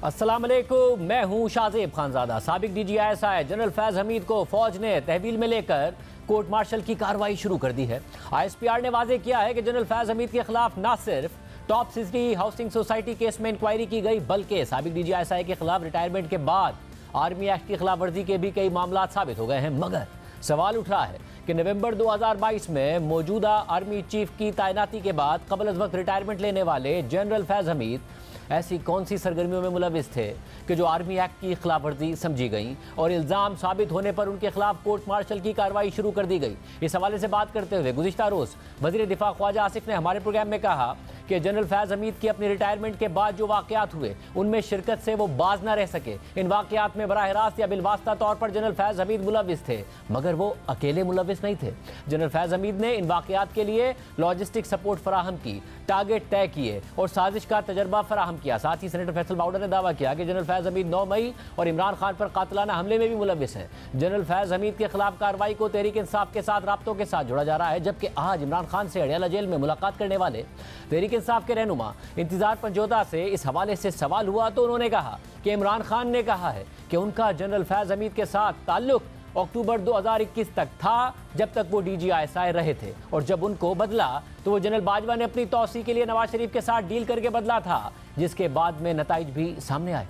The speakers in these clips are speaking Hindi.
अस्सलाम वालेकुम, मैं हूं शाज़ेब खानज़ादा। साबिक DGI जनरल फैज़ हमीद को फौज ने तहवील में लेकर कोर्ट मार्शल की कार्रवाई शुरू कर दी है। ISPR ने वाजे किया है कि जनरल फैज़ हमीद के खिलाफ न सिर्फ top city housing society case में इंक्वायरी की गई, बल्कि साबिक DGI के खिलाफ रिटायरमेंट के बाद आर्मी एक्ट की खिलाफ वर्जी के भी कई मामला साबित हो गए हैं। मगर सवाल उठ रहा है कि नवंबर 2022 में मौजूदा आर्मी चीफ की तैनाती के बाद कबल अज़ वक्त रिटायरमेंट लेने वाले जनरल फैज़ हमीद ऐसी कौन सी सरगर्मियों में मुलविस थे कि जो आर्मी एक्ट की खिलाफ वर्जी समझी गई और इल्ज़ाम साबित होने पर उनके खिलाफ कोर्ट मार्शल की कार्रवाई शुरू कर दी गई। इस हवाले से बात करते हुए गुज़िश्ता रोज़ वज़ीर दिफा ख्वाजा आसिफ ने हमारे प्रोग्राम में कहा कि जनरल फैज़ हमीद की अपनी रिटायरमेंट के बाद जो वाक़यात हुए उनमें शिरकत से वो बाज ना रह सके। इन वाक़यात में बराह रास्त या बिलवास्ता तौर पर जनरल फैज़ हमीद मुलविस थे, मगर वो अकेले मुलविस नहीं थे। जनरल फैज़ हमीद ने इन वाक़यात के लिए लॉजिस्टिक सपोर्ट फराहम की, टारगेट तय किए और साजिश का तजर्बा फराहम किया। साथ ही सेनेटर फैसल बाउडर ने दावा किया कि जनरल फैज़ हमीद 9 मई और इमरान खान पर कातिलाना हमले में भी मुलविस हैं। जनरल फैज़ हमीद के खिलाफ कार्रवाई को तहरीक इंसाफ के साथ राब्तों के साथ जोड़ा जा रहा है, जबकि आज इमरान खान से अडयाला जेल में मुलाकात करने वाले तहरीक इंसाफ के रहनुमा इंतजार पंजोदा से इस हवाले से सवाल हुआ तो उन्होंने कहा कि इमरान खान ने कहा है कि उनका जनरल फैज़ हमीद के साथ ताल्लुक अक्टूबर 2021 तक था, जब तक वो DGI रहे थे, और जब उनको बदला तो वो जनरल बाजवा ने अपनी तौसी के लिए नवाज शरीफ के साथ डील करके बदला था, जिसके बाद में नताइज भी सामने आए।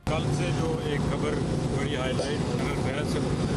कल से जो एक खबर बड़ी हाईलाइट जनरल फैज़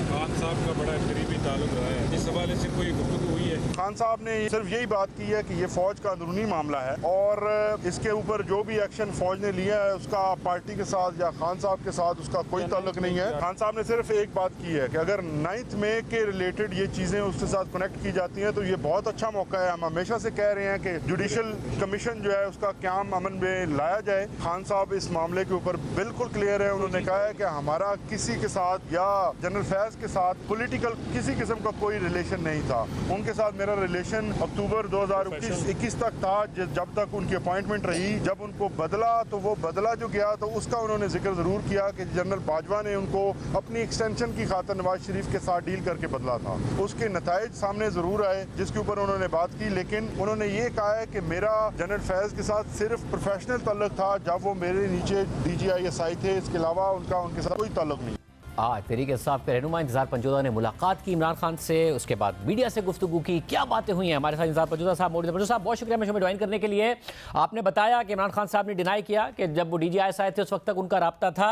खान साहब का बड़ा करीबी ताल्लुक रहा है, इस हवाले से कोई गुफ्तगू हुई है? खान साहब ने सिर्फ यही बात की है कि ये फौज का अंदरूनी मामला है और इसके ऊपर जो भी एक्शन फौज ने लिया है उसका पार्टी के साथ या खान साहब के साथ उसका कोई ताल्लुक नहीं है। खान साहब ने सिर्फ एक बात की है कि अगर 9 मई के रिलेटेड ये चीजें उसके साथ कनेक्ट की जाती हैं तो ये बहुत अच्छा मौका है। हम हमेशा से कह रहे हैं कि जुडिशल कमीशन जो है उसका क्याम अमन में लाया जाए। खान साहब इस मामले के ऊपर बिल्कुल क्लियर है। उन्होंने कहा है कि हमारा किसी के साथ या जनरल फैज़ के साथ पॉलिटिकल किसी किस्म का कोई रिलेशन नहीं था। उनके साथ मेरा रिलेशन अक्टूबर 2021 तक था, जब तक उनकी अपॉइंटमेंट रही। जब उनको बदला तो वो बदला जो गया तो उसका उन्होंने जिक्र जरूर किया कि जनरल बाजवा ने उनको अपनी एक्सटेंशन की खातिर नवाज शरीफ के साथ डील करके बदला था। उसके नताइज सामने जरूर आए जिसके ऊपर उन्होंने बात की, लेकिन उन्होंने ये कहा है कि मेरा जनरल फैज़ के साथ सिर्फ प्रोफेशनल ताल्लुक था जब वो मेरे नीचे DGI थे, इसके अलावा उनके साथ कोई ताल्लुक नहीं। आज तहरीक इंसाफ के रहनुमा इंतजार पंजोदा ने मुलाकात की इमरान खान से, उसके बाद मीडिया से गुफ्तगू की। क्या बातें हुई हैं हमारे साथ इंतजार पंजोदा साहब मौजूद हैं। पंजोदा साहब बहुत शुक्रिया में ज्वाइन करने के लिए। आपने बताया कि इमरान खान साहब ने डिनाई किया कि जब वो DGI थे उस वक्त तक उनका राब्ता था।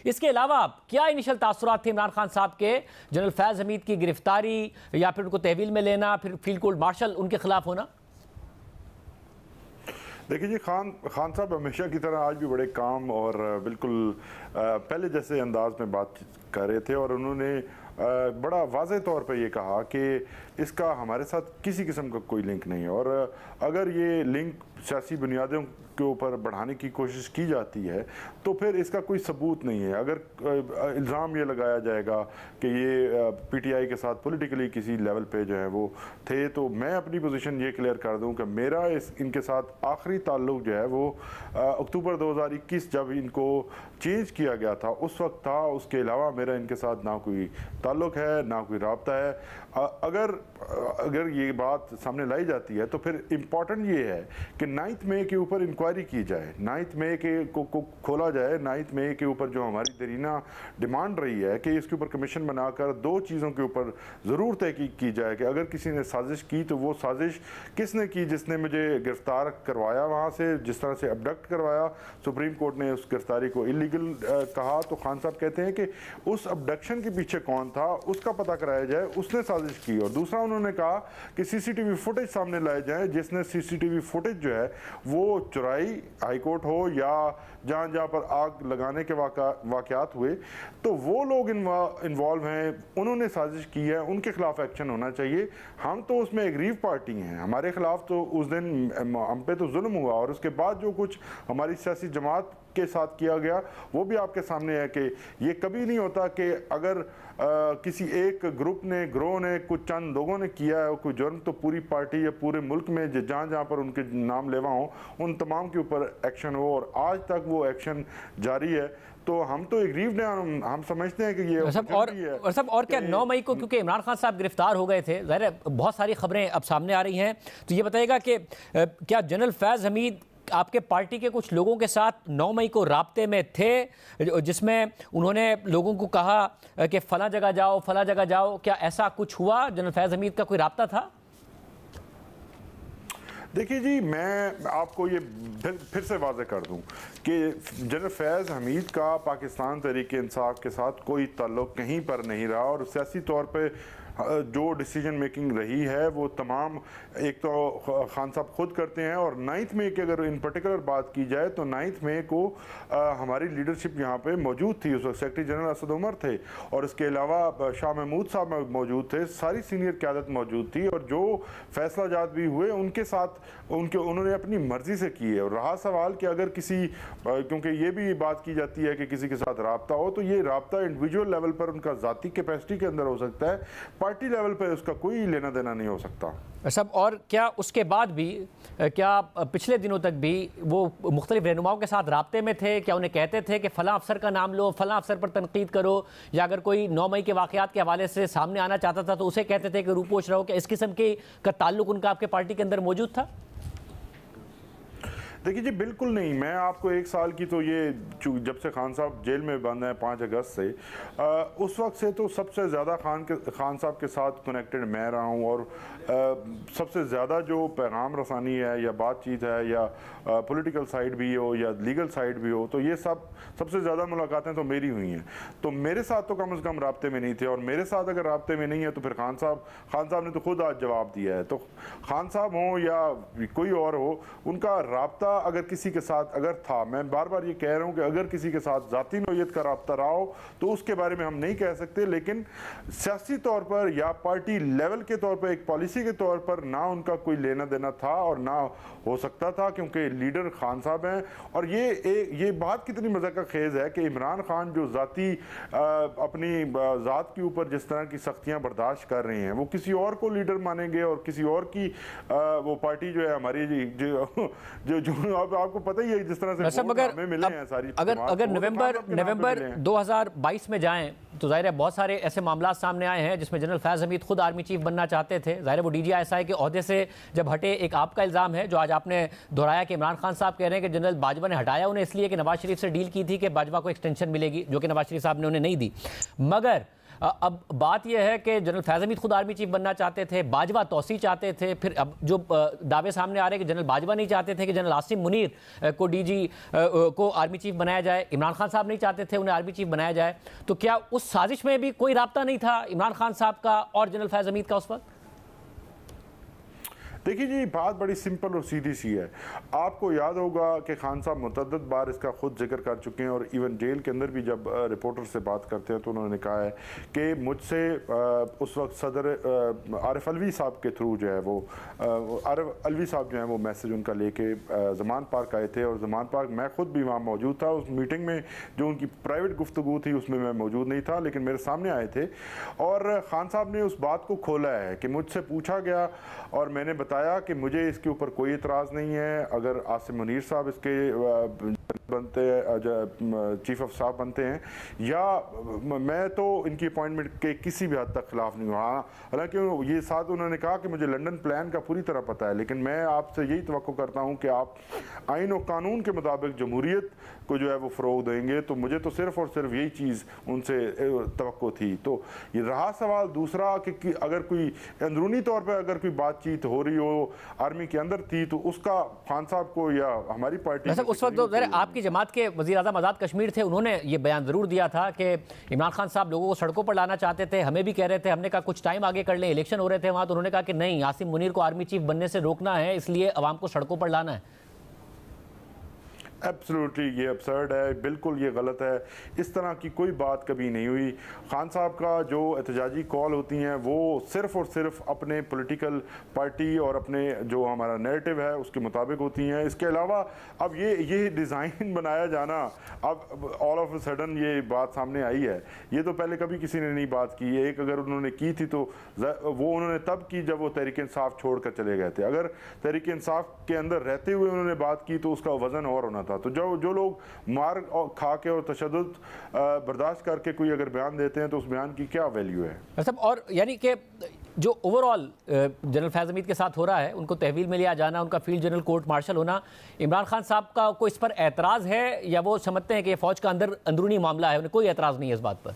इसके अलावा क्या इनिशियल तासुरात थे इमरान खान साहब के जनरल फैज़ हमीद की गिरफ्तारी या फिर उनको तहवील में लेना, फिर फील्ड कोर्ट मार्शल उनके खिलाफ होना? देखिए जी, खान साहब हमेशा की तरह आज भी बड़े काम और बिल्कुल पहले जैसे अंदाज में बात कर रहे थे और उन्होंने बड़ा वाज़े तौर पे ये कहा कि इसका हमारे साथ किसी किस्म का कोई लिंक नहीं है और अगर ये लिंक सियासी बुनियादों के ऊपर बढ़ाने की कोशिश की जाती है तो फिर इसका कोई सबूत नहीं है। अगर इल्ज़ाम ये लगाया जाएगा कि ये PTI के साथ पॉलिटिकली किसी लेवल पे जो है वो थे, तो मैं अपनी पोजीशन ये क्लियर कर दूं कि मेरा इनके साथ आखिरी ताल्लुक जो है वो अक्टूबर 2021 जब इनको चेंज किया गया था उस वक्त था। उसके अलावा मेरा इनके साथ ना कोई ताल्लुक है ना कोई राब्ता है। अगर ये बात सामने लाई जाती है तो फिर इम्पॉर्टेंट ये है कि 9 मई के ऊपर इंक्वायरी की जाए, 9 मई के को खोला जाए। 9 मई के ऊपर जो हमारी दरीना डिमांड रही है कि इसके ऊपर कमीशन बनाकर 2 चीज़ों के ऊपर ज़रूर तहकीक की जाए कि अगर किसी ने साजिश की तो वो साजिश किसने की, जिसने मुझे गिरफ्तार करवाया वहाँ से, जिस तरह से अबडक्ट करवाया। सुप्रीम कोर्ट ने उस गिरफ्तारी को इलीगल कहा तो खान साहब कहते हैं कि उस अबडक्शन के पीछे कौन था उसका पता कराया जाए, उसने साजिश की। और दूसरा उन्होंने कहा कि CCTV फुटेज सामने लाए जाए, जिसने CCTV फुटेज जो है वो चुराई, हाईकोर्ट हो या जहाँ पर आग लगाने के वाक़यात हुए तो वो लोग इन्वॉल्व हैं, उन्होंने साजिश की है, उनके खिलाफ एक्शन होना चाहिए। हम तो उसमें एग्रीव पार्टी हैं, हमारे खिलाफ तो उस दिन हम पे तो जुल्म हुआ और उसके बाद जो कुछ हमारी सियासी जमात के साथ किया गया वो भी आपके सामने है कि ये कभी नहीं होता कि अगर किसी एक ग्रोह ने कुछ चंद लोगों ने किया है कोई जुर्म तो पूरी पार्टी या पूरे मुल्क में जहाँ पर उनके नाम लेवा हो उन तमाम के ऊपर एक्शन हो, और आज तक वो एक्शन जारी है। तो हम तो एग्रीव ने हम समझते हैं कि ये और क्या 9 मई को क्योंकि इमरान खान साहब गिरफ्तार हो गए थे, ज़ाहिर है बहुत सारी खबरें अब सामने आ रही हैं, तो ये बताइएगा कि क्या जनरल फैज़ हमीद आपके पार्टी के कुछ लोगों के साथ 9 मई को राब्ते में थे, जिसमें उन्होंने लोगों को कहा कि फला जगह जाओ, फला जगह जाओ। क्या ऐसा कुछ हुआ? जनरल फैज़ हमीद का कोई राब्ता था? देखिए जी, मैं आपको ये फिर से वाज़ेह कर दूं कि जनरल फैज़ हमीद का पाकिस्तान तहरीक इंसाफ के साथ कोई ताल्लुक़ कहीं पर नहीं रहा, और सियासी तौर पे जो डिसीजन मेकिंग रही है वो तमाम एक तो खान साहब खुद करते हैं, और 9 मई की अगर इन पर्टिकुलर बात की जाए तो 9 मई को हमारी लीडरशिप यहाँ पे मौजूद थी। उस वक्त सेक्रेटरी जनरल असद उमर थे, और इसके अलावा शाह महमूद साहब मौजूद थे, सारी सीनियर क़यादत मौजूद थी, और जो फैसला जात भी हुए उनके साथ उन्होंने अपनी मर्जी से किए। और रहा सवाल कि अगर किसी, क्योंकि ये भी बात की जाती है कि किसी के साथ रब्ता हो, तो ये रब्ता इंडिविजुअल लेवल पर उनका ज़ाती कैपेसिटी के अंदर हो सकता है, पार्टी लेवल पे उसका कोई लेना देना नहीं हो सकता सब। और क्या उसके बाद भी, क्या पिछले दिनों तक भी वो मुख्तलिफ रहनुमाओं के साथ राब्ते में थे? क्या उन्हें कहते थे कि फ़लाँ अफसर का नाम लो, फ़लाँ अफसर पर तनकीद करो, या अगर कोई 9 मई के वाक़यात के हवाले से सामने आना चाहता था तो उसे कहते थे कि रूपोश रहो? क्या इस किस्म के का ताल्लुक उनका आपके पार्टी के अंदर मौजूद था? देखिए जी, बिल्कुल नहीं। मैं आपको 1 साल की तो ये जब से खान साहब जेल में बंद हैं 5 अगस्त से, उस वक्त से तो सबसे ज़्यादा खान साहब के साथ कनेक्टेड मैं रहा हूँ, और सबसे ज़्यादा जो पैगाम रसानी है या बातचीत है या पॉलिटिकल साइड भी हो या लीगल साइड भी हो, तो ये सबसे ज़्यादा मुलाकातें तो मेरी हुई हैं। तो मेरे साथ तो कम से कम राब्ते में नहीं थे, और मेरे साथ अगर राब्ते में नहीं है तो फिर खान साहब ने तो खुद आज जवाब दिया है। तो खान साहब हों या कोई और हो, उनका राब्ता अगर किसी के साथ अगर था, मैं बार बार ये कह रहा हूँ कि अगर किसी के साथ ज़ाती नौयत का राब्ता रहा हो तो उसके बारे में हम नहीं कह सकते, लेकिन सियासी तौर पर या पार्टी लेवल के तौर पर, एक पॉलिसी के तौर पर ना उनका कोई लेना देना था और ना हो सकता था, क्योंकि लीडर खान साहब हैं। और ये बात कितनी मज़ा का खेज़ है कि इमरान खान जो ज़ाती अपनी ज़ात के ऊपर जिस तरह की सख्तियाँ बर्दाश्त कर रहे हैं, वो किसी और को लीडर मानेंगे, और किसी और की वो पार्टी जो है हमारी जो आपको पता ही है जिस तरह से हमें मिले हैं सारी। अगर नवंबर 2022 में जाएं तो जाहिर है बहुत सारे ऐसे मामला सामने आए हैं जिसमें जनरल फैज़ हमीद खुद आर्मी चीफ बनना चाहते थे। जाहिर है वो DGI के ओहदे से जब हटे, एक आपका इल्ज़ाम है जो आज आपने दोहराया कि इमरान खान साहब कह रहे हैं कि जनरल बाजवा ने हटाया उन्हें इसलिए कि नवाज शरीफ से डील की थी कि बाजवा को एक्सटेंशन मिलेगी, जो कि नवाज शरीफ साहब ने उन्हें नहीं दी। मगर अब बात यह है कि जनरल फैज़ हमीद खुद आर्मी चीफ बनना चाहते थे, बाजवा तौसी चाहते थे, फिर अब जो दावे सामने आ रहे हैं कि जनरल बाजवा नहीं चाहते थे कि जनरल आसिम मुनीर को DG को आर्मी चीफ बनाया जाए, इमरान खान साहब नहीं चाहते थे उन्हें आर्मी चीफ बनाया जाए। तो क्या उस साजिश में भी कोई राब्ता नहीं था इमरान खान साहब का और जनरल फैज़ हमीद का उस वक्त? देखिए जी, बात बड़ी सिंपल और सीधी सी है। आपको याद होगा कि खान साहब मुतअद्दिद बार इसका खुद जिक्र कर चुके हैं, और इवन जेल के अंदर भी जब रिपोर्टर से बात करते हैं तो उन्होंने कहा है कि मुझसे उस वक्त सदर आरिफ अलवी साहब के थ्रू जो है वो आरिफ अलवी साहब जो है वो मैसेज उनका लेके ज़मान पार्क आए थे, और ज़मान पार्क मैं खुद भी वहाँ मौजूद था। उस मीटिंग में जो उनकी प्राइवेट गुफ्तगू थी उसमें मैं मौजूद नहीं था, लेकिन मेरे सामने आए थे, और खान साहब ने उस बात को खोला है कि मुझसे पूछा गया और मैंने बताया कि मुझे इसके ऊपर कोई इतराज़ नहीं है अगर आसिम मुनीर साहब इसके बनते चीफ ऑफ स्टाफ बनते हैं, या मैं तो इनकी अपॉइंटमेंट के किसी भी हद तक खिलाफ नहीं हुआ। हालांकि ये साथ उन्होंने कहा कि मुझे लंदन प्लान का पूरी तरह पता है, लेकिन मैं आपसे यही तवक्को करता हूं कि आप आइन और कानून के मुताबिक जमहूरियत को जो है वो फ़रोग़ देंगे। तो मुझे तो सिर्फ और सिर्फ यही चीज़ उनसे तवक्को थी। तो ये रहा सवाल दूसरा कि अगर कोई अंदरूनी तौर पर अगर कोई बातचीत हो रही हो आर्मी के अंदर थी तो उसका खान साहब को या हमारी पार्टी उस वक्त आपकी जमात के वज़ीर आज़म आज़ाद कश्मीर थे, उन्होंने ये बयान ज़रूर दिया था कि इमरान खान साहब लोगों को सड़कों पर लाना चाहते थे। हमें भी कह रहे थे, हमने कहा कुछ टाइम आगे कर लें, इलेक्शन हो रहे थे वहाँ, तो उन्होंने कहा कि नहीं, आसिम मुनीर को आर्मी चीफ बनने से रोकना है, इसलिए अवाम को सड़कों पर लाना है। एब्सोल्युटली ये अब्सर्ड है, बिल्कुल ये गलत है। इस तरह की कोई बात कभी नहीं हुई। खान साहब का जो एहतजाजी कॉल होती हैं वो सिर्फ़ और सिर्फ अपने पॉलिटिकल पार्टी और अपने जो हमारा नैरेटिव है उसके मुताबिक होती हैं। इसके अलावा अब ये डिज़ाइन बनाया जाना अब ऑल ऑफ अ सडन ये बात सामने आई है। ये तो पहले कभी किसी ने नहीं बात की। एक अगर उन्होंने की थी तो वो उन्होंने तब की जब वो तहरीक इंसाफ छोड़कर चले गए थे। अगर तहरीक इंसाफ के अंदर रहते हुए उन्होंने बात की तो उसका वजन और होना था। तो जो लोग मार खा के और तशद्दुद बर्दाश्त करके कोई अगर बयान देते हैं तो उस बयान की क्या वैल्यू है? मतलब और यानी कि जो ओवरऑल जनरल फैज़ हमीद के साथ हो रहा है, उनको तहवील में लिया जाना, उनका फील्ड जनरल कोर्ट मार्शल होना, इमरान खान साहब का कोई इस पर एतराज़ है या वो समझते हैं कि ये फ़ौज का अंदरूनी मामला है, उन्हें कोई एतराज़ नहीं है इस बात पर?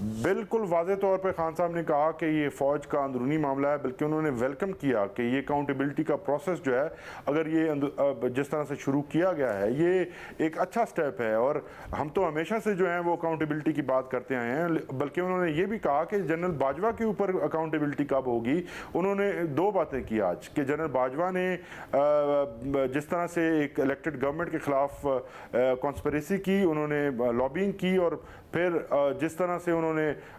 बिल्कुल वाज़े तौर पे खान साहब ने कहा कि ये फ़ौज का अंदरूनी मामला है, बल्कि उन्होंने वेलकम किया कि ये अकाउंटेबिलिटी का प्रोसेस जो है, अगर ये जिस तरह से शुरू किया गया है, ये एक अच्छा स्टेप है। और हम तो हमेशा से जो है वो अकाउंटेबिलिटी की बात करते आए हैं, बल्कि उन्होंने ये भी कहा कि जनरल बाजवा के ऊपर अकाउंटेबिलिटी कब होगी। उन्होंने दो बातें की आज कि जनरल बाजवा ने जिस तरह से एक इलेक्टेड गवर्नमेंट के ख़िलाफ़ कॉन्स्पिरेसी की, उन्होंने लॉबिंग की, और फिर जिस तरह से उन्होंने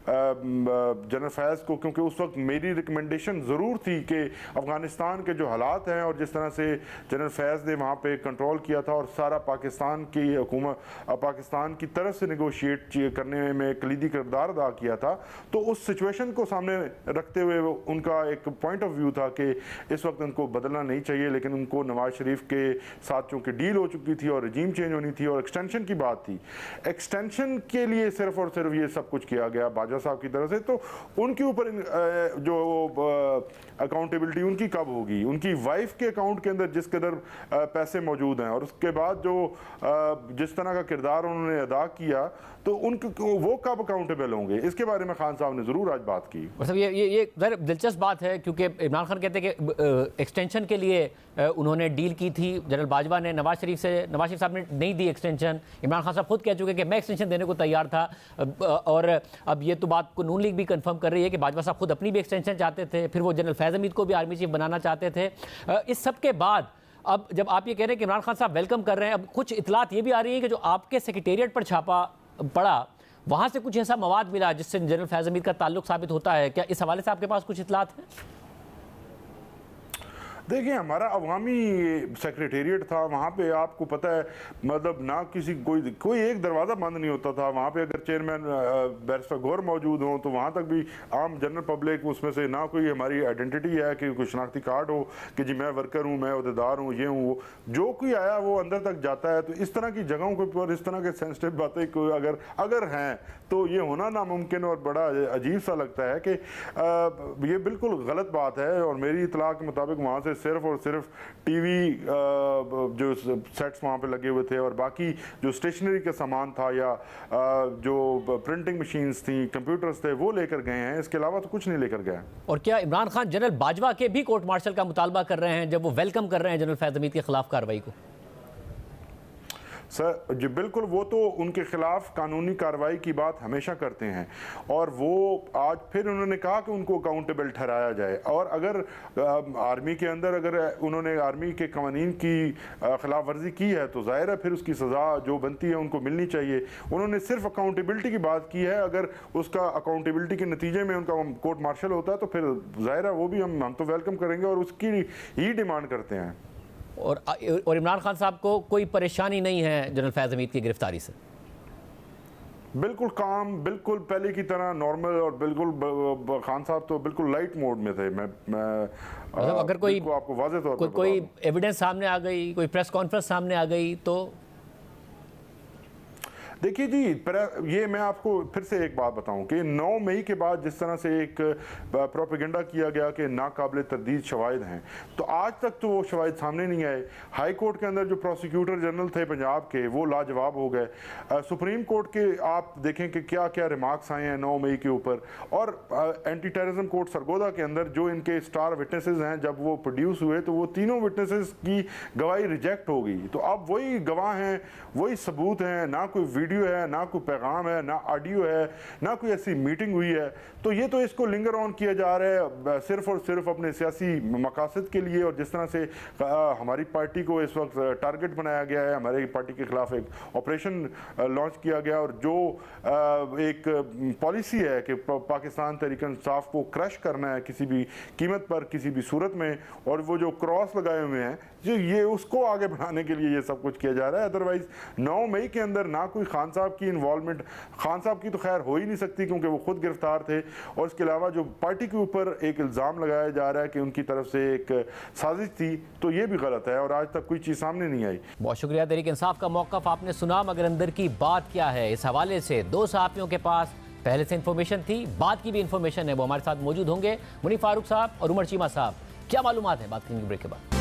जनरल फैज़ को, क्योंकि उस वक्त मेरी रिकमेंडेशन ज़रूर थी कि अफ़गानिस्तान के जो हालात हैं और जिस तरह से जनरल फैज़ ने वहाँ पे कंट्रोल किया था और सारा पाकिस्तान की हुकूमत पाकिस्तान की तरफ से निगोशिएट करने में कलीदी किरदार अदा किया था, तो उस सिचुएशन को सामने रखते हुए उनका एक पॉइंट ऑफ व्यू था कि इस वक्त उनको बदलना नहीं चाहिए। लेकिन उनको नवाज शरीफ के साथ चूँकि डील हो चुकी थी और रजीम चेंज होनी थी और एक्सटेंशन की बात थी, एक्सटेंशन के लिए सिर्फ और सिर्फ ये सब कुछ किया गया बाजवा साहब की तरफ से, तो उनके ऊपर जो अकाउंटेबिलिटी उनकी कब होगी? उनकी वाइफ के अकाउंट के अंदर जिस कदर पैसे मौजूद हैं और उसके बाद जो जिस तरह का किरदार उन्होंने अदा किया, तो वो कब अकाउंटेबल होंगे? इसके बारे में खान साहब ने ज़रूर आज बात की। मतलब ये ज़रा दिलचस्प बात है, क्योंकि इमरान खान कहते हैं कि एक्सटेंशन के लिए उन्होंने डील की थी जनरल बाजवा ने नवाज शरीफ से, नवाज शरीफ साहब ने नहीं दी एक्सटेंशन। इमरान खान साहब खुद कह चुके कि मैं एक्सटेंशन देने को तैयार था, और अब ये तो बात को नून लीग भी कंफर्म कर रही है कि बाजवा साहब खुद अपनी भी एक्सटेंशन चाहते थे, फिर वो जनरल फैज़ हमीद को भी आर्मी चीफ बनाना चाहते थे। इस सब के बाद अब जब आप ये कह रहे हैं कि इमरान खान साहब वेलकम कर रहे हैं, अब कुछ इतलात ये भी आ रही है कि जो आपके सेक्रेटेरिएट पर छापा पड़ा, वहाँ से कुछ ऐसा मवाद मिला जिससे जनरल फैज़ हमीद का ताल्लुक साबित होता है। क्या इस हवाले से आपके पास कुछ इतलात है? देखिए, हमारा अवामी सेक्रेटेरिएट था, वहाँ पे आपको पता है, मतलब ना कोई एक दरवाज़ा बंद नहीं होता था। वहाँ पे अगर चेयरमैन बैरिस्टर गौहर मौजूद हों तो वहाँ तक भी आम जनरल पब्लिक, उसमें से ना कोई हमारी आइडेंटिटी है कि कोई शनाख्ती कार्ड हो कि जी मैं वर्कर हूँ, मैं अहदेदार हूँ, ये हूँ, जो कोई आया वो अंदर तक जाता है। तो इस तरह की जगहों के ऊपर इस तरह के सेंसिटिव बातें कोई अगर हैं तो ये होना नामुमकिन और बड़ा अजीब सा लगता है कि ये बिल्कुल गलत बात है। और मेरी इतला के मुताबिक वहाँ से सिर्फ और सिर्फ टीवी जो सेट्स वहाँ पे लगे हुए थे और बाकी जो स्टेशनरी का सामान था या जो प्रिंटिंग मशीन्स थी, कंप्यूटर्स थे, वो लेकर गए हैं। इसके अलावा तो कुछ नहीं लेकर गए। और क्या इमरान खान जनरल बाजवा के भी कोर्ट मार्शल का मुतालबा कर रहे हैं जब वो वेलकम कर रहे हैं जनरल फैज़ हमीद के खिलाफ कार्रवाई को? सर जी बिल्कुल, वो तो उनके खिलाफ कानूनी कार्रवाई की बात हमेशा करते हैं और वो आज फिर उन्होंने कहा कि उनको अकाउंटेबल ठहराया जाए। और अगर आर्मी के अंदर अगर उन्होंने आर्मी के कवानीन की खिलाफ वर्जी की है तो जाहिर है फिर उसकी सज़ा जो बनती है उनको मिलनी चाहिए। उन्होंने सिर्फ अकाउंटेबिलिटी की बात की है। अगर उसका अकाउंटेबिलिटी के नतीजे में उनका कोर्ट मार्शल होता है तो फिर जाहिर है वो भी हम तो वेलकम करेंगे और उसकी ही डिमांड करते हैं। और इमरान खान साहब को कोई परेशानी नहीं है जनरल फैज़ हमीद की गिरफ्तारी से? बिल्कुल काम, बिल्कुल पहले की तरह नॉर्मल, और बिल्कुल खान साहब तो बिल्कुल लाइट मोड में थे। मैं मतलब अगर कोई आपको वाज़े तौर पर कोई एविडेंस सामने आ गई, कोई प्रेस कॉन्फ्रेंस सामने आ गई तो देखिए जी, ये मैं आपको फिर से एक बात बताऊं कि 9 मई के बाद जिस तरह से एक प्रोपेगेंडा किया गया कि नाकाबिल तरदीद शवाहिद हैं, तो आज तक तो वो शवाहिद सामने नहीं आए। हाई कोर्ट के अंदर जो प्रोसिक्यूटर जनरल थे पंजाब के, वो लाजवाब हो गए। सुप्रीम कोर्ट के आप देखें कि क्या क्या रिमार्क्स आए हैं 9 मई के ऊपर। और एंटी टेररिज्म कोर्ट सरगोदा के अंदर जो इनके स्टार विटनेसेस हैं, जब वो प्रोड्यूस हुए तो वो तीनों विटनेसेस की गवाही रिजेक्ट हो गई। तो अब वही गवाह हैं, वही सबूत हैं, ना कोई वीडियो वीडियो है, ना कोई पैगाम है, ना ऑडियो है, ना कोई ऐसी मीटिंग हुई है। तो ये तो इसको लिंगर ऑन किया जा रहा है सिर्फ और सिर्फ अपने सियासी मकासद के लिए। और जिस तरह से हमारी पार्टी को इस वक्त टारगेट बनाया गया है, हमारी पार्टी के खिलाफ एक ऑपरेशन लॉन्च किया गया, और जो एक पॉलिसी है कि पाकिस्तान तहरीक इंसाफ को क्रश करना है किसी भी कीमत पर, किसी भी सूरत में, और वो जो क्रॉस लगाए हुए हैं जो ये उसको आगे बढ़ाने के लिए ये सब कुछ किया जा रहा है। अदरवाइज 9 मई के अंदर ना कोई खान साहब की इन्वॉल्वमेंट, खान साहब की तो खैर हो ही नहीं सकती क्योंकि वो खुद गिरफ्तार थे, और इसके अलावा जो पार्टी के ऊपर एक इल्ज़ाम लगाया जा रहा है कि उनकी तरफ से एक साजिश थी, तो ये भी गलत है और आज तक कोई चीज़ सामने नहीं आई। बहुत शुक्रिया। तहरीक इंसाफ का मौक़िफ़ आपने सुना, मगर अंदर की बात क्या है इस हवाले से 2 सहाफ़ियों के पास पहले से इंफॉर्मेशन थी, बाद की भी इंफॉर्मेशन है, वो हमारे साथ मौजूद होंगे। मुनीफ फारूक साहब और उमर चीमा साहब, क्या मालूमात है, बात करेंगे ब्रेक के बाद।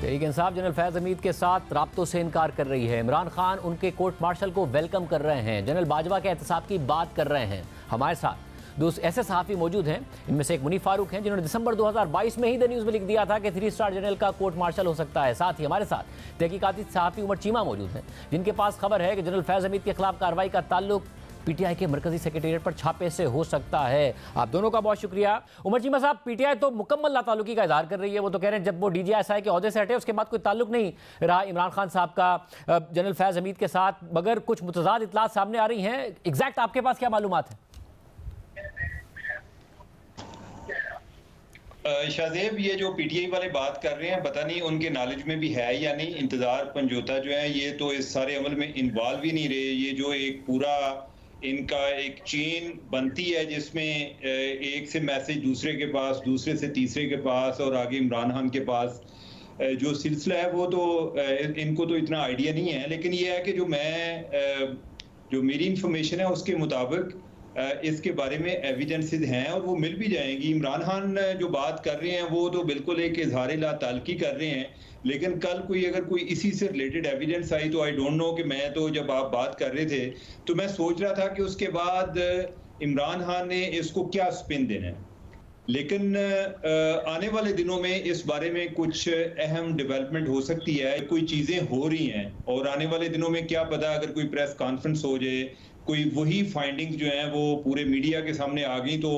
तहरीक इंसाफ जनरल फैज़ हमीद के साथ राब्तों से इनकार कर रही है। इमरान खान उनके कोर्ट मार्शल को वेलकम कर रहे हैं। जनरल बाजवा के एहतसाब की बात कर रहे हैं। हमारे साथ 2 ऐसे सहाफ़ी मौजूद हैं, इनमें से एक मुनीफ फारूक हैं जिन्होंने दिसंबर 2022 में ही द न्यूज़ में लिख दिया था कि 3 स्टार जनरल का कोर्ट मार्शल हो सकता है। साथ ही हमारे साथ तहकीकाती सहाफ़ी उमर चीमा मौजूद हैं, जिनके पास खबर है कि जनरल फैज़ हमीद के खिलाफ कार्रवाई का ताल्लुक पीटीआई के मरकजी सेक्रेटेरिएट पर छापे से हो सकता है। आप दोनों का बहुत शुक्रिया। उमर चीमा साहब, पीटीआई तो मुकम्मल लाताल्लुकी का इजहार कर रही है। वो तो कह रहे हैं जब वो डीजीआईएसआई के ओहदे से हटे उसके बाद कोई ताल्लुक नहीं रहा इमरान खान साहब का जनरल फैज़ हमीद के साथ, मगर कुछ मुतज़ाद इत्तलात सामने आ रही हैं। एग्जैक्ट आपके पास क्या मालूमात है? शाहजेब, ये जो पीटीआई वाले बात कर रहे हैं, पता नहीं उनके नॉलेज में भी है या नहीं। इंतजार पंजोता जो है ये तो इस सारे अमल में इन्वॉल्व ही नहीं रहे। ये जो एक पूरा इनका एक चेन बनती है जिसमें एक से मैसेज दूसरे के पास, दूसरे से तीसरे के पास और आगे इमरान खान के पास जो सिलसिला है, वो तो इनको तो इतना आइडिया नहीं है। लेकिन ये है कि जो मेरी इंफॉर्मेशन है उसके मुताबिक इसके बारे में एविडेंसेस हैं और वो मिल भी जाएंगी। इमरान खान जो बात कर रहे हैं वो तो बिल्कुल एक इजहार लाताल्लुकी कर रहे हैं, लेकिन कल अगर कोई इसी से रिलेटेड एविडेंस आई तो आई डोंट नो कि मैं तो जब आप बात कर रहे थे तो मैं सोच रहा था कि उसके बाद इमरान खान ने इसको क्या स्पिन देना है। लेकिन आने वाले दिनों में इस बारे में कुछ अहम डेवलपमेंट हो सकती है, कोई चीज़ें हो रही हैं और आने वाले दिनों में क्या पता अगर कोई प्रेस कॉन्फ्रेंस हो जाए, कोई वही फाइंडिंग्स जो हैं वो पूरे मीडिया के सामने आ गई, तो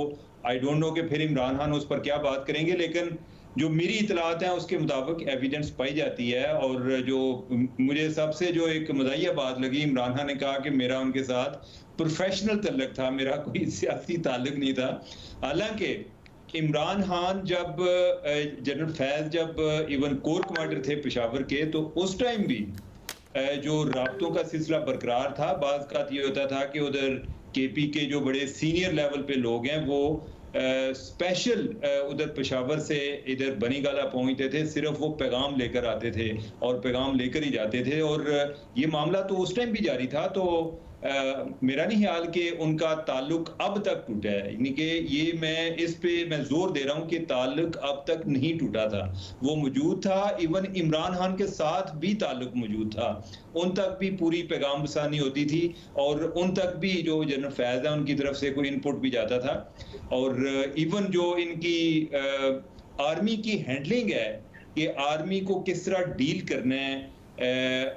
आई डोंट नो कि फिर इमरान खान उस पर क्या बात करेंगे। लेकिन जो मेरी इतलात हैं उसके मुताबिक एविडेंस पाई जाती है। और जो मुझे सबसे जो एक मज़ाहिया बात लगी, इमरान खान ने कहा कि मेरा उनके साथ प्रोफेशनल तल्लुक था, मेरा कोई सियासी ताल्लुक नहीं था। हालांकि इमरान खान जब जनरल फैज़ जब इवन कोर कमांडर थे पेशावर के, तो उस टाइम भी जो राब्तों का सिलसिला बरकरार था। बाज़ का ये होता था कि उधर केपी के जो बड़े सीनियर लेवल पे लोग हैं वो स्पेशल उधर पेशावर से इधर बनीगाला पहुंचते थे, सिर्फ वो पैगाम लेकर आते थे और पैगाम लेकर ही जाते थे। और ये मामला तो उस टाइम भी जारी था। तो मेरा नहीं ख्याल कि उनका ताल्लुक अब तक टूटा है, यानी कि ये इस पे मैं जोर दे रहा हूं कि ताल्लुक अब तक नहीं टूटा था, वो मौजूद था। इवन इमरान खान के साथ भी ताल्लुक मौजूद था, उन तक भी पूरी पैगाम रसानी होती थी और उन तक भी जो जनरल फैज़ है उनकी तरफ से कोई इनपुट भी जाता था। और इवन जो इनकी आर्मी की हैंडलिंग है कि आर्मी को किस तरह डील करना है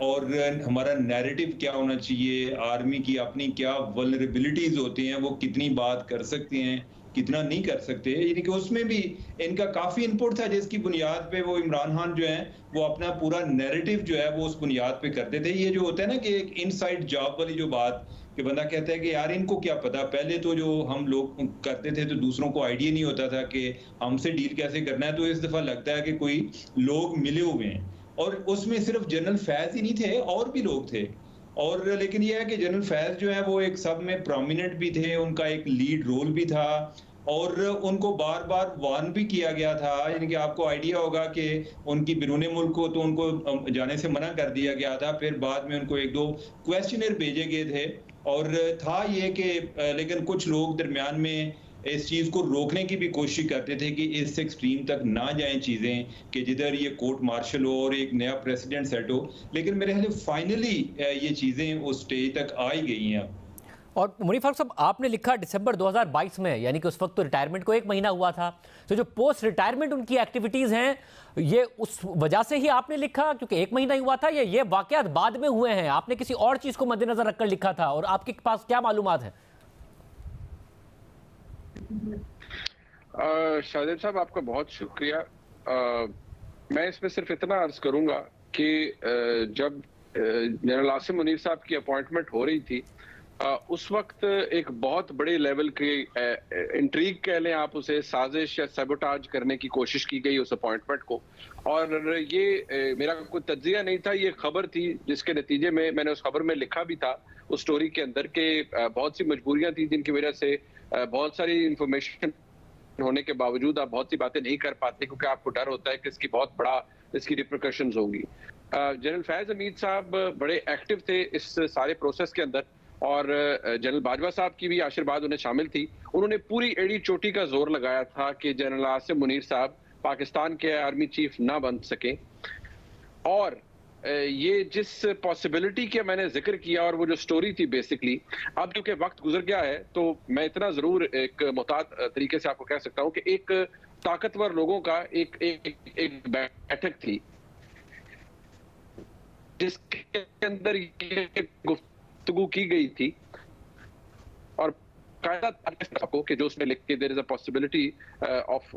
और हमारा नैरेटिव क्या होना चाहिए, आर्मी की अपनी क्या वल्नरेबिलिटीज होती हैं, वो कितनी बात कर सकते हैं, कितना नहीं कर सकते, यानी कि उसमें भी इनका काफ़ी इनपुट था जिसकी बुनियाद पे वो इमरान खान जो है वो अपना पूरा नैरेटिव जो है वो उस बुनियाद पे करते थे। ये जो होता है ना कि एक इनसाइड जॉब वाली जो बात कि बंदा कहता है कि यार इनको क्या पता, पहले तो जो हम लोग करते थे तो दूसरों को आइडिया नहीं होता था कि हमसे डील कैसे करना है, तो इस दफ़ा लगता है कि कोई लोग मिले हुए हैं। और उसमें सिर्फ जनरल फैज़ ही नहीं थे, और भी लोग थे। और लेकिन यह है कि जनरल फैज़ जो है वो एक सब में प्रोमिनेंट भी थे, उनका एक लीड रोल भी था और उनको बार बार वार्न भी किया गया था। यानी कि आपको आइडिया होगा कि उनकी बिरून मुल्क को तो उनको जाने से मना कर दिया गया था, फिर बाद में उनको 1-2 क्वेश्चनर भेजे गए थे। और था ये कि लेकिन कुछ लोग दरमियान में इस चीज़ को रोकने की भी कोशिश करते थे कि इस एक्सट्रीम तक ना जाएं चीज़ें, कि जिधर ये कोर्ट मार्शल हो और एक नया प्रेसिडेंट सेट हो। लेकिन मेरे ख्याल फाइनली ये चीज़ें उस स्टेज तक आ ही गई हैं। और मुनीर फारूक साहब, आपने लिखा दिसंबर 2022 में, यानी कि उस वक्त तो रिटायरमेंट को 1 महीना हुआ था, तो जो पोस्ट रिटायरमेंट उनकी एक्टिविटीज़ हैं, ये उस वजह से ही आपने लिखा क्योंकि 1 महीना ही हुआ था, या ये वाकयात बाद में हुए हैं? आपने किसी और चीज़ को मद्देनजर रखकर लिखा था, और आपके पास क्या मालूमात है? शाहजेब साहब, आपका बहुत शुक्रिया। मैं इसमें सिर्फ इतना अर्ज करूंगा कि जब जनरल आसिम मुनीर साहब की अपॉइंटमेंट हो रही थी, उस वक्त एक बहुत बड़े लेवल की इंट्रीग कह लें आप उसे, साजिश या सबोटाज करने की कोशिश की गई उस अपॉइंटमेंट को। और ये मेरा कोई तज्जिया नहीं था, ये खबर थी जिसके नतीजे में मैंने उस खबर में लिखा भी था उस स्टोरी के अंदर कि बहुत सी मजबूरियां थी जिनकी वजह से बहुत सारी इंफॉर्मेशन होने के बावजूद आप बहुत सी बातें नहीं कर पाते, क्योंकि आपको डर होता है कि इसकी बहुत बड़ा इसकी रिप्रिकॉशंस होंगी। जनरल फैज हमीद साहब बड़े एक्टिव थे इस सारे प्रोसेस के अंदर, और जनरल बाजवा साहब की भी आशीर्वाद उन्हें शामिल थी। उन्होंने पूरी एड़ी चोटी का जोर लगाया था कि जनरल आसिम मुनीर साहब पाकिस्तान के आर्मी चीफ ना बन सके। और ये जिस पॉसिबिलिटी का मैंने जिक्र किया और वो जो स्टोरी थी बेसिकली, अब क्योंकि वक्त गुजर गया है तो मैं इतना जरूर एक मुहतात तरीके से आपको कह सकता हूं कि एक ताकतवर लोगों का एक बैठक थी जिसके अंदर ये गुफ्तगू की गई थी, और कायदा आपको कि जो उसमें लिख के there is a possibility of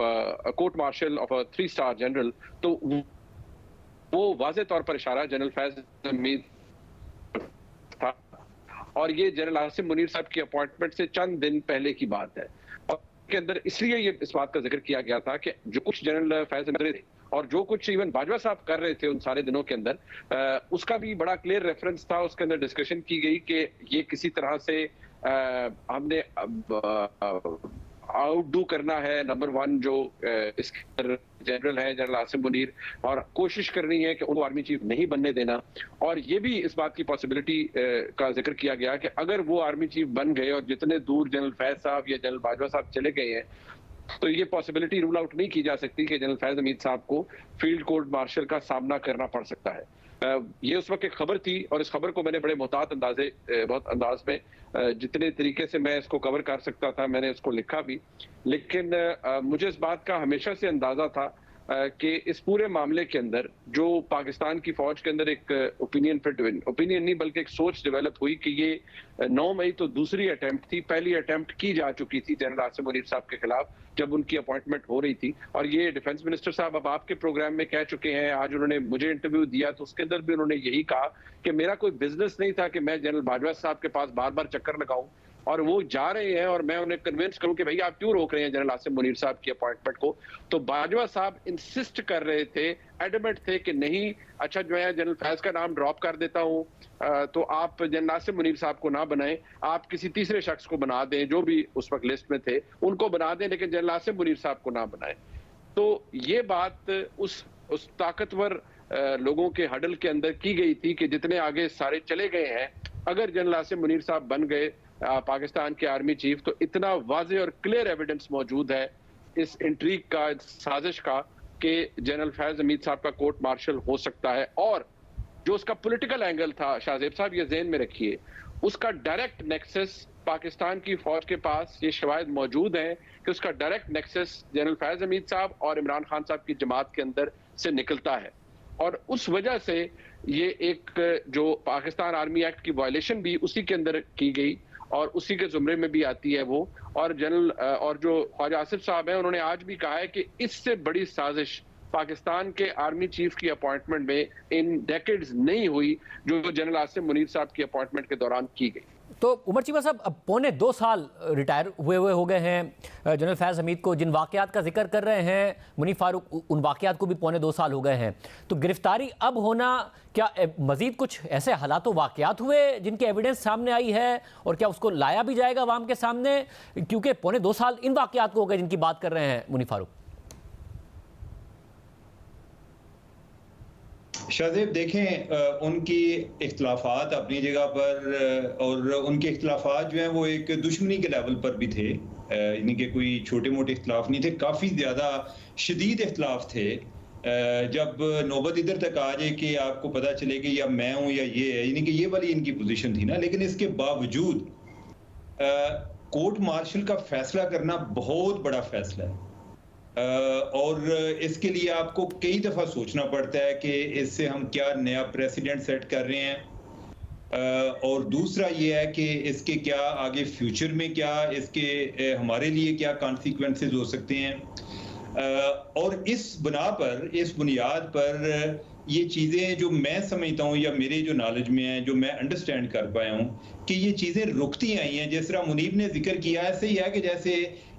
court martial of a 3-स्टार जनरल, तो वो वाज़े तौर पर इशारा जनरल फैज हमीद था। और ये जनरल आसिम मुनीर साहब की अपॉइंटमेंट से चंद दिन पहले की बात है। और के अंदर इसलिए ये इस बात का जिक्र किया गया था कि जो कुछ जनरल फैज हमीद थे और जो कुछ इवन बाजवा साहब कर रहे थे उन सारे दिनों के अंदर, उसका भी बड़ा क्लियर रेफरेंस था। उसके अंदर डिस्कशन की गई कि ये किसी तरह से हमने आउटडू करना है नंबर 1 जो इसके जनरल है जनरल आसिम मुनीर, और कोशिश करनी है कि उनको आर्मी चीफ नहीं बनने देना। और ये भी इस बात की पॉसिबिलिटी का जिक्र किया गया कि अगर वो आर्मी चीफ बन गए और जितने दूर जनरल फैज साहब या जनरल बाजवा साहब चले गए हैं, तो ये पॉसिबिलिटी रूल आउट नहीं की जा सकती कि जनरल फैज हमीद साहब को फील्ड कोर्ट मार्शल का सामना करना पड़ सकता है। ये उस वक्त एक खबर थी, और इस खबर को मैंने बड़े मुहतात बहुत अंदाज में जितने तरीके से मैं इसको कवर कर सकता था मैंने इसको लिखा भी। लेकिन मुझे इस बात का हमेशा से अंदाजा था कि इस पूरे मामले के अंदर जो पाकिस्तान की फौज के अंदर एक ओपिनियन नहीं बल्कि एक सोच डेवलप हुई कि ये 9 मई तो दूसरी अटेम्प्ट थी, पहली अटेम्प्ट की जा चुकी थी जनरल आसिम मुनीर साहब के खिलाफ जब उनकी अपॉइंटमेंट हो रही थी। और ये डिफेंस मिनिस्टर साहब अब आपके प्रोग्राम में कह चुके हैं, आज उन्होंने मुझे इंटरव्यू दिया तो उसके अंदर भी उन्होंने यही कहा कि मेरा कोई बिजनेस नहीं था कि मैं जनरल बाजवा साहब के पास बार बार चक्कर लगाऊं, और वो जा रहे हैं और मैं उन्हें कन्विंस करूं कि भैया आप क्यों रोक रहे हैं जनरल आसिम मुनीर साहब की अपॉइंटमेंट को। तो बाजवा साहब इंसिस्ट कर रहे थे, एडमेंट थे कि नहीं, अच्छा जो है जनरल फैज का नाम ड्रॉप कर देता हूं, तो आप जनरल आसिम मुनीर साहब को ना बनाएं, आप किसी तीसरे शख्स को बना दें, जो भी उस वक्त लिस्ट में थे उनको बना दें, लेकिन जनरल आसिम मुनीर साहब को ना बनाएं। तो ये बात उस ताकतवर लोगों के हडल के अंदर की गई थी कि जितने आगे सारे चले गए हैं, अगर जनरल आसिम मुनीर साहब बन गए पाकिस्तान के आर्मी चीफ तो इतना वाज़े और क्लियर एविडेंस मौजूद है इस इंट्रीग का, इस साजिश का, कि जनरल फैज हमीद साहब का कोर्ट मार्शल हो सकता है। और जो उसका पॉलिटिकल एंगल था शाहजेब साहब, ये ज़हन में रखिए, उसका डायरेक्ट नेक्सस पाकिस्तान की फौज के पास ये शवाहिद मौजूद हैं कि उसका direct nexus general Faiz Hamid साहब और इमरान खान साहब की जमात के अंदर से निकलता है। और उस वजह से ये एक जो पाकिस्तान आर्मी एक्ट की वायलेशन भी उसी के अंदर की गई और उसी के जुमरे में भी आती है वो। और जनरल और जो ख्वाजा आसिफ साहब हैं उन्होंने आज भी कहा है कि इससे बड़ी साजिश पाकिस्तान के आर्मी चीफ की अपॉइंटमेंट में इन डेकेड्स नहीं हुई जो जनरल आसिम मुनीर साहब की अपॉइंटमेंट के दौरान की गई। तो उमर चीमा साहब, अब 2.25 साल रिटायर हुए हो गए हैं जनरल फैज हमीद को। जिन वाक़यात का जिक्र कर रहे हैं मुनीर फारूक, उन वाक़यात को भी 2.25 साल हो गए हैं। तो गिरफ्तारी अब होना, क्या मज़ीद कुछ ऐसे हालात वाक़यात हुए जिनकी एविडेंस सामने आई है, और क्या उसको लाया भी जाएगा अवाम के सामने? क्योंकि 2.25 साल इन वाक़यात को हो गए जिनकी बात कर रहे हैं मुनीर फारूक। शाहजेब देखें, उनकी इख्तलाफात अपनी जगह पर, और उनके इख्तलाफात जो हैं वो एक दुश्मनी के लेवल पर भी थे, यानी कि कोई छोटे मोटे इख्तलाफ नहीं थे, काफ़ी ज़्यादा शदीद इख्तलाफ थे। जब नौबत इधर तक आ जाए कि आपको पता चले कि या मैं हूँ या ये है, यानी कि ये वाली इनकी पोजीशन थी ना, लेकिन इसके बावजूद कोर्ट मार्शल का फैसला करना बहुत बड़ा फैसला है और इसके लिए आपको कई दफा सोचना पड़ता है कि इससे हम क्या नया प्रेसिडेंट सेट कर रहे हैं और दूसरा ये है कि इसके क्या आगे फ्यूचर में क्या इसके हमारे लिए क्या कॉन्सिक्वेंसेस हो सकते हैं और इस बना पर, इस बुनियाद पर ये चीज़ें जो मैं समझता हूँ या मेरे जो नॉलेज में है, जो मैं अंडरस्टैंड कर पाया हूँ कि ये चीज़ें रुकती आई हैं। जिस तरह मुनीब ने जिक्र किया ऐसे ही है कि जैसे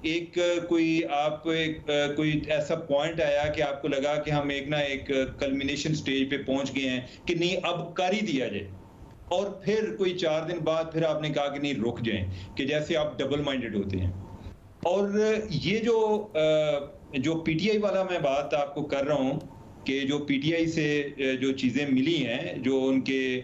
एक कोई ऐसा पॉइंट आया कि आपको लगा कि हम एक कल्मिनेशन स्टेज पे पहुंच गए हैं कि नहीं अब कर ही दिया जाए और फिर कोई 4 दिन बाद फिर आपने कहा कि नहीं रुक जाएं, कि जैसे आप डबल माइंडेड होते हैं। और ये जो पीटीआई वाला मैं बात आपको कर रहा हूँ कि जो पीटीआई से जो चीज़ें मिली हैं, जो उनके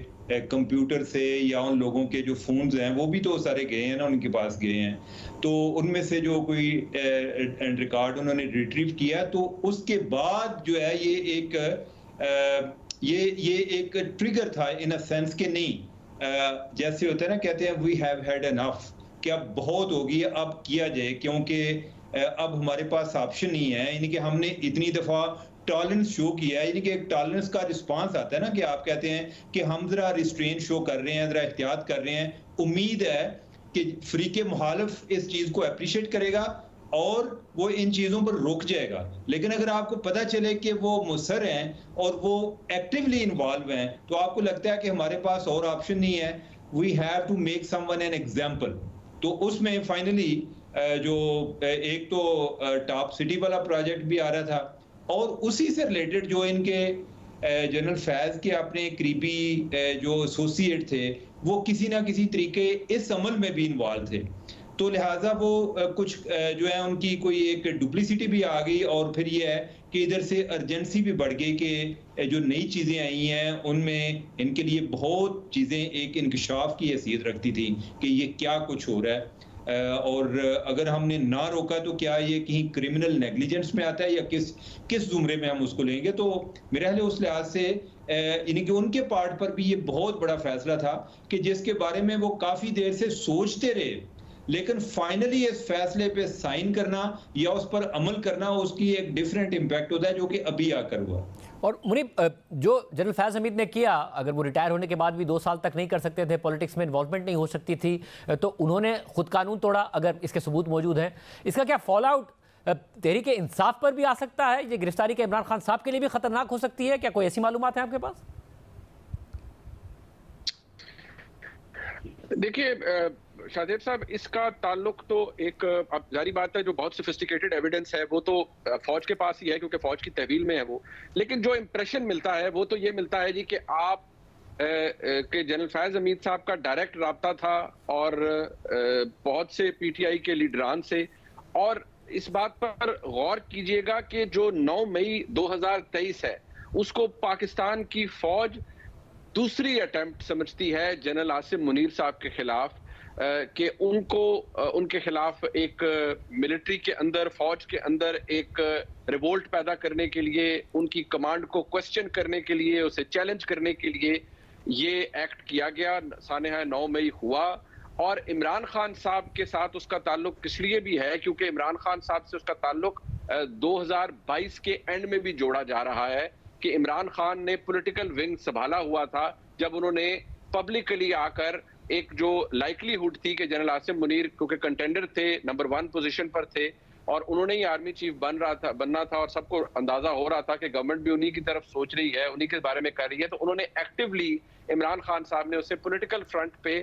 कंप्यूटर से या उन लोगों के जो फोन्स हैं वो भी तो सारे गए हैं ना, उनके पास गए हैं, तो उनमें से जो कोई रिकॉर्ड उन्होंने रिट्रीव किया तो उसके बाद जो है ये एक ट्रिगर था इन अ सेंस कि नहीं जैसे होता है ना, कहते हैं वी हैव हैड एनफ, कि अब बहुत होगी, अब किया जाए, क्योंकि अब हमारे पास ऑप्शन नहीं है। यानी कि हमने इतनी दफा टॉलरेंस शो किया है, यानी कि एक टॉलरेंस का रिस्पांस आता है ना कि आप कहते हैं कि हम जरा रिस्ट्रेन शो कर रहे हैं, जरा एहतियात कर रहे हैं, उम्मीद है कि फरीके मुखालिफ इस चीज को अप्रिशिएट करेगा और वो इन चीजों पर रुक जाएगा। लेकिन अगर आपको पता चले कि वो मुसर हैं और वो एक्टिवली इन्वॉल्व हैं तो आपको लगता है कि हमारे पास और ऑप्शन नहीं है, we have to make someone an example. तो उसमें फाइनली जो एक तो टॉप सिटी वाला प्रोजेक्ट भी आ रहा था और उसी से रिलेटेड जो इनके जनरल फैज के अपने करीबी जो एसोसिएट थे वो किसी ना किसी तरीके इस अमल में भी इन्वॉल्व थे, तो लिहाजा वो कुछ जो है उनकी कोई एक डुप्लिसिटी भी आ गई और फिर ये है कि इधर से अर्जेंसी भी बढ़ गई कि जो नई चीज़ें आई हैं उनमें इनके लिए बहुत चीज़ें एक इंकशाफ की हैसियत रखती थी कि ये क्या कुछ हो रहा है और अगर हमने ना रोका तो क्या ये कहीं क्रिमिनल नेग्लिजेंस में आता है या किस जुमरे में हम उसको लेंगे। तो मेरे ख्याल उस लिहाज से यानी कि उनके पार्ट पर भी ये बहुत बड़ा फैसला था कि जिसके बारे में वो काफ़ी देर से सोचते रहे, लेकिन फाइनली इस फैसले पे साइन करना या उस पर अमल करना उसकी एक डिफरेंट इम्पैक्ट होता है जो कि अभी आकर हुआ। और मुनीब, जो जनरल फैज हमीद ने किया, अगर वो रिटायर होने के बाद भी 2 साल तक नहीं कर सकते थे, पॉलिटिक्स में इन्वॉल्वमेंट नहीं हो सकती थी, तो उन्होंने खुद कानून तोड़ा, अगर इसके सबूत मौजूद हैं, इसका क्या फॉल आउट तहरीक इंसाफ पर भी आ सकता है? ये गिरफ्तारी के इमरान खान साहब के लिए भी खतरनाक हो सकती है, क्या कोई ऐसी मालूमात है आपके पास? देखिए शाहजेब साहब, इसका ताल्लुक तो एक अब जारी बात है, जो बहुत सोफिस्टिकेटेड एविडेंस है वो तो फौज के पास ही है क्योंकि फौज की तहवील में है वो, लेकिन जो इंप्रेशन मिलता है वो तो ये मिलता है जी कि आप के जनरल फैज हमीद साहब का डायरेक्ट राब्ता था और बहुत से पीटीआई के लीडरान से। और इस बात पर गौर कीजिएगा कि जो 9 मई 2023 है उसको पाकिस्तान की फौज दूसरी अटेम्प्ट समझती है जनरल आसिम मुनीर साहब के खिलाफ, कि उनको उनके खिलाफ एक मिलिट्री के अंदर, फौज के अंदर एक रिवोल्ट पैदा करने के लिए, उनकी कमांड को क्वेश्चन करने के लिए, उसे चैलेंज करने के लिए ये एक्ट किया गया। सानेहा 9 मई हुआ और इमरान खान साहब के साथ उसका ताल्लुक इसलिए भी है क्योंकि इमरान खान साहब से उसका ताल्लुक 2022 के एंड में भी जोड़ा जा रहा है कि इमरान खान ने पॉलिटिकल विंग संभाला हुआ था जब उन्होंने पब्लिकली आकर एक जो लाइकलीहुड थी कि जनरल आसिम मुनीर क्योंकि कंटेंडर थे, नंबर 1 पोजीशन पर थे और उन्होंने ही आर्मी चीफ बनना था और सबको अंदाजा हो रहा था कि गवर्नमेंट भी उन्हीं की तरफ सोच रही है, उन्हीं के बारे में कर रही है, तो उन्होंने एक्टिवली इमरान खान साहब ने उसे पॉलिटिकल फ्रंट पे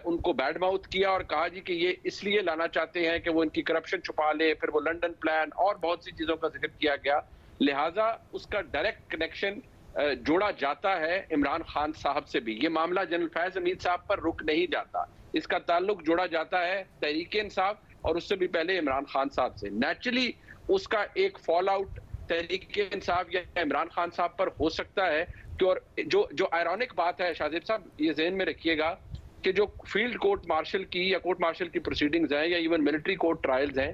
उनको बैड माउथ किया और कहा जी कि ये इसलिए लाना चाहते हैं कि वो इनकी करप्शन छुपा ले, फिर वो लंदन प्लान और बहुत सी चीजों का जिक्र किया गया, लिहाजा उसका डायरेक्ट कनेक्शन जोड़ा जाता है इमरान खान साहब से भी। ये मामला जनरल फैज हमीद साहब पर रुक नहीं जाता, इसका ताल्लुक जोड़ा जाता है तहरीक इंसाफ और उससे भी पहले इमरान खान साहब से। नेचुरली उसका एक फॉल आउट तहरीक इंसाफ या इमरान खान साहब पर हो सकता है कि, और जो आयरॉनिक बात है शाहजेब साहब, ये ज़हन में रखिएगा कि जो फील्ड कोर्ट मार्शल की या कोर्ट मार्शल की प्रोसीडिंग्स हैं या इवन मिलिट्री कोर्ट ट्रायल्स हैं,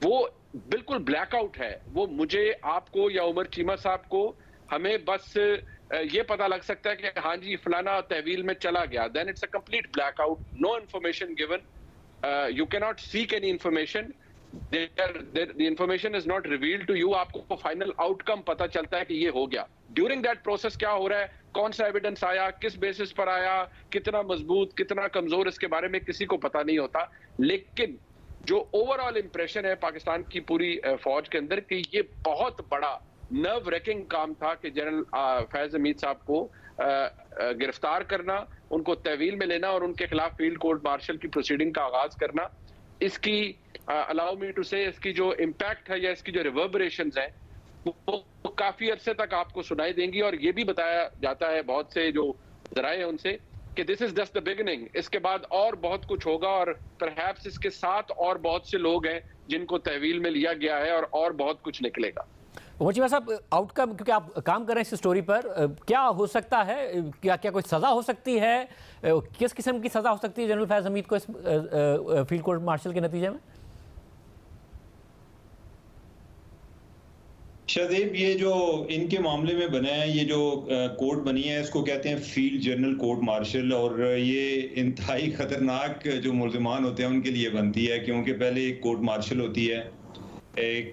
वो बिल्कुल ब्लैकआउट है। वो मुझे, आपको या उमर चीमा साहब को, हमें बस ये पता लग सकता है कि हाँ जी फलाना तहवील में चला गया, then it's a complete blackout, no information given. You can not seek any information, the information is not revealed to you. आपको फाइनल आउटकम पता चलता है कि ये हो गया। ड्यूरिंग दैट प्रोसेस क्या हो रहा है, कौन सा एविडेंस आया, किस बेसिस पर आया, कितना मजबूत कितना कमजोर, इसके बारे में किसी को पता नहीं होता। लेकिन जो ओवरऑल इंप्रेशन है पाकिस्तान की पूरी फौज के अंदर कि ये बहुत बड़ा नर्व रेकिंग काम था कि जनरल फैज हमीद साहब को गिरफ्तार करना, उनको तहवील में लेना और उनके खिलाफ फील्ड कोर्ट मार्शल की प्रोसीडिंग का आगाज करना। इसकी अलाउ मी टू से इसकी जो इम्पैक्ट है या इसकी जो रिवर्बरेशंस हैं वो काफी अरसे तक आपको सुनाई देंगी। और ये भी बताया जाता है बहुत से जो जराए हैं उनसे कि this is just the beginning, इसके बाद और बहुत कुछ होगा और परहैप्स इसके साथ और बहुत से लोग हैं जिनको तहवील में लिया गया है और बहुत कुछ निकलेगा। उमर चीमा साहब, आउटकम, क्योंकि आप काम कर रहे हैं इस स्टोरी पर, क्या हो सकता है, क्या कोई सज़ा हो सकती है, किस किस्म की सज़ा हो सकती है जनरल फैज हमीद को इस फील्ड कोर्ट मार्शल के नतीजे में? शाहजेब, ये जो इनके मामले में बना है, ये जो कोर्ट बनी है, इसको कहते हैं फील्ड जनरल कोर्ट मार्शल। और ये इंतहाई खतरनाक जो मुल्ज़िमान होते हैं उनके लिए बनती है, क्योंकि पहले एक कोर्ट मार्शल होती है, एक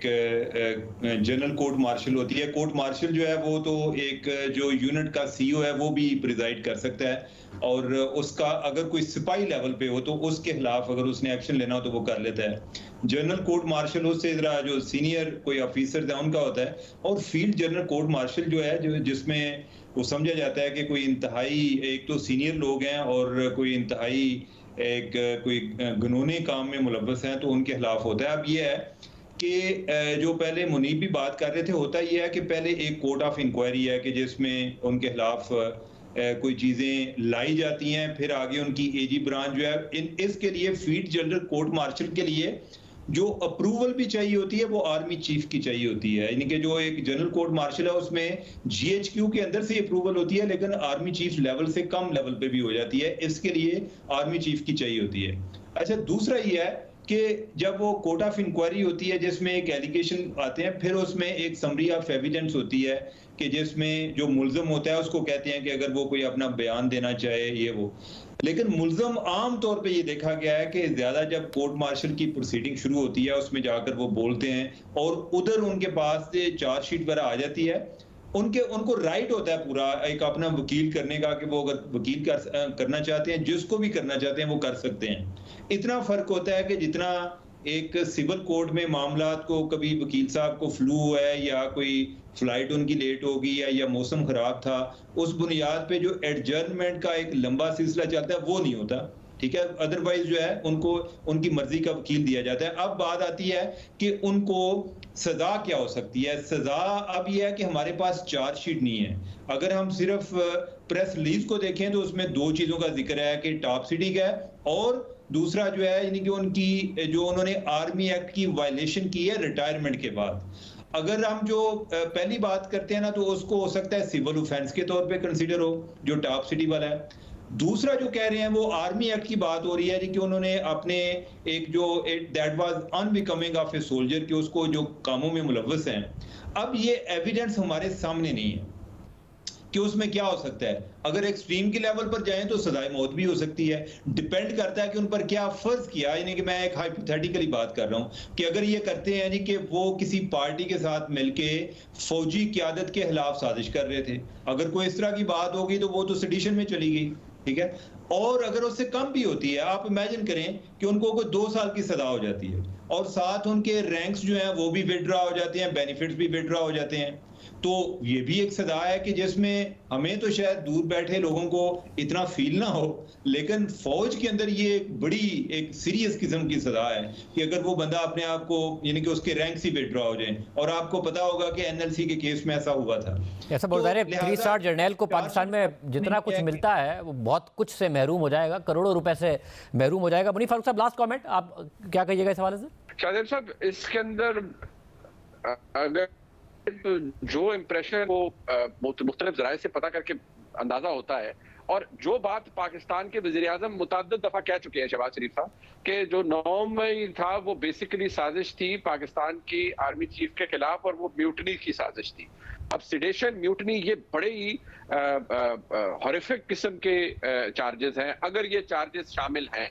जनरल कोर्ट मार्शल होती है। कोर्ट मार्शल जो है वो तो एक जो यूनिट का सीईओ है वो भी प्रिजाइड कर सकता है, और उसका अगर कोई सिपाही लेवल पे हो तो उसके खिलाफ अगर उसने एक्शन लेना हो तो वो कर लेता है। जनरल कोर्ट मार्शल उससे जरा जो सीनियर कोई ऑफिसर है उनका होता है। और फील्ड जनरल कोर्ट मार्शल जो है, जो जिसमें वो समझा जाता है कि कोई इंतहाई एक तो सीनियर लोग हैं और कोई इंतहाई एक कोई कानूनी काम में मुलव्वस हैं, तो उनके खिलाफ होता है। अब ये है कि जो पहले मुनीब भी बात कर रहे थे, होता ये है कि पहले एक कोर्ट ऑफ इंक्वायरी है कि जिसमें उनके खिलाफ कोई चीज़ें लाई जाती हैं, फिर आगे उनकी एजी ब्रांच जो है इसके लिए फील्ड जनरल कोर्ट मार्शल के लिए जो अप्रूवल भी चाहिए होती है वो आर्मी चीफ की चाहिए होती है। यानी कि जो एक जनरल कोर्ट मार्शल है उसमें जीएचक्यू के अंदर से अप्रूवल होती है, लेकिन आर्मी चीफ लेवल से कम लेवल पे भी हो जाती है, इसके लिए आर्मी चीफ की चाहिए होती है। अच्छा, दूसरा ये है कि जब वो कोर्ट ऑफ इंक्वायरी होती है जिसमें एक एलिगेशन आते हैं, फिर उसमें एक समरी ऑफ एविडेंस होती है कि जिसमें जो मुल्ज़म होता है उसको कहते हैं कि अगर वो कोई अपना बयान देना चाहे ये वो। लेकिन मुल्ज़म आम तौर पे ये देखा गया है कि ज़्यादा जब कोर्ट मार्शल की प्रोसीडिंग शुरू होती है उसमें जाकर वो बोलते हैं और उधर उनके पास से चार्जशीट वगैरह आ जाती है, उनको राइट होता है पूरा एक अपना वकील करने का कि वो अगर वकील करना चाहते हैं, जिसको भी करना चाहते हैं वो कर सकते हैं। इतना फर्क होता है कि जितना एक सिविल कोर्ट में मामलात को कभी वकील साहब को फ्लू है या कोई फ्लाइट उनकी लेट होगी या मौसम खराब था, उस बुनियाद पे जो एडजर्नमेंट का एक लंबा सिलसिला चलता है वो नहीं होता, ठीक है। अदरवाइज जो है उनको उनकी मर्जी का वकील दिया जाता है। अब बात आती है कि उनको सजा क्या हो सकती है। सजा अब यह है कि हमारे पास चार्जशीट नहीं है। अगर हम सिर्फ प्रेस रिलीज को देखें तो उसमें दो चीजों का जिक्र है कि टॉप सीडिंग है और दूसरा जो है यानी कि उनकी जो उन्होंने आर्मी एक्ट की वायलेशन की है रिटायरमेंट के बाद। अगर हम जो पहली बात करते हैं ना तो उसको हो सकता है सिविल ऑफेंस के तौर पे कंसीडर हो, जो टॉप सिटी वाला है। दूसरा जो कह रहे हैं वो आर्मी एक्ट की बात हो रही है कि उन्होंने अपने एक जो that was unbecoming of a soldier कि उसको जो कामों में मुलव्वस हैं। अब ये एविडेंस हमारे सामने नहीं है कि उसमें क्या हो सकता है। अगर एक्सट्रीम के लेवल पर जाएं तो सजाए मौत भी हो सकती है। डिपेंड करता है कि उन पर क्या फर्ज किया, यानी कि मैं एक हाइपोथेटिकली बात कर रहा हूं कि अगर ये करते हैं जी कि वो किसी पार्टी के साथ मिलके फौजी क़यादत के खिलाफ साजिश कर रहे थे, अगर कोई इस तरह की बात होगी तो वो तो सेडिशन में चली गई, ठीक है। और अगर उससे कम भी होती है, आप इमेजिन करें कि उनको कोई 2 साल की सजा हो जाती है और साथ उनके रैंक्स जो हैं वो भी विड्रॉ हो जाते हैं, बेनिफिट्स भी विड्रॉ हो जाते हैं, तो ये भी एक सजा है कि जिसमें हमें तो शायद दूर बैठे लोगों को इतना फील ना हो, लेकिन फौज के अंदर ये एक बड़ी एक सीरियस किस्म की सजा है कि अगर वो बंदा अपने आप को यानी कि उसके रैंक्स ही विड्रॉ हो जाए। और आपको पता होगा कि एनएलसी के केस में ऐसा हुआ था। ऐसा बोल रहे हैं 3 स्टार जर्नल को पाकिस्तान में जितना कुछ मिलता है वो बहुत कुछ से महरूम हो जाएगा, करोड़ों रुपए से महरूम हो जाएगा। मुनीर फारूक साहब, लास्ट कमेंट, आप क्या कहिएगा इस हवाले से? शाहजेब साहब, इसके अंदर अगर जो इम्प्रेशन वो मुख्तलिफ जराए से पता करके अंदाजा होता है, और जो बात पाकिस्तान के वज़ीर-ए-आज़म मुतअद्दिद दफा कह चुके हैं शहबाज शरीफ साहब कि जो 9 मई था वो बेसिकली साजिश थी पाकिस्तान की आर्मी चीफ के खिलाफ और वो म्यूटनी की साजिश थी। अब सिडेशन, म्यूटनी, ये बड़े ही हॉरिफिक किस्म के चार्जेस हैं। अगर ये चार्जेस शामिल हैं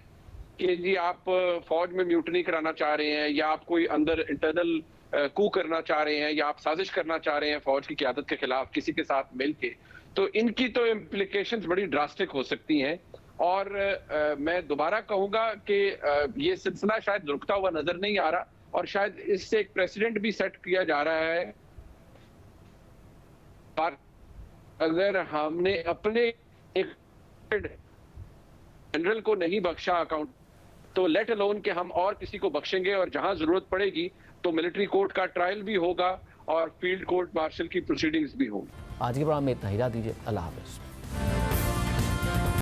कि जी आप फौज में म्यूटनी कराना चाह रहे हैं या आप कोई अंदर इंटरनल कू करना चाह रहे हैं या आप साजिश करना चाह रहे हैं फौज की क़यादत के खिलाफ किसी के साथ मिलके, तो इनकी तो इम्प्लीकेशंस बड़ी ड्रास्टिक हो सकती हैं। और मैं दोबारा कहूंगा कि ये सिलसिला शायद रुकता हुआ नजर नहीं आ रहा और शायद इससे एक प्रेसिडेंट भी सेट किया जा रहा है। पर अगर हमने अपने एक जनरल को नहीं बख्शा अकाउंट, तो लेट अलोन कि हम और किसी को बख्शेंगे और जहां जरूरत पड़ेगी तो मिलिट्री कोर्ट का ट्रायल भी होगा और फील्ड कोर्ट मार्शल की प्रोसीडिंग्स भी होंगी। आज के प्रोग्राम में इतना ही, दीजिए, अल्लाह हाफिज।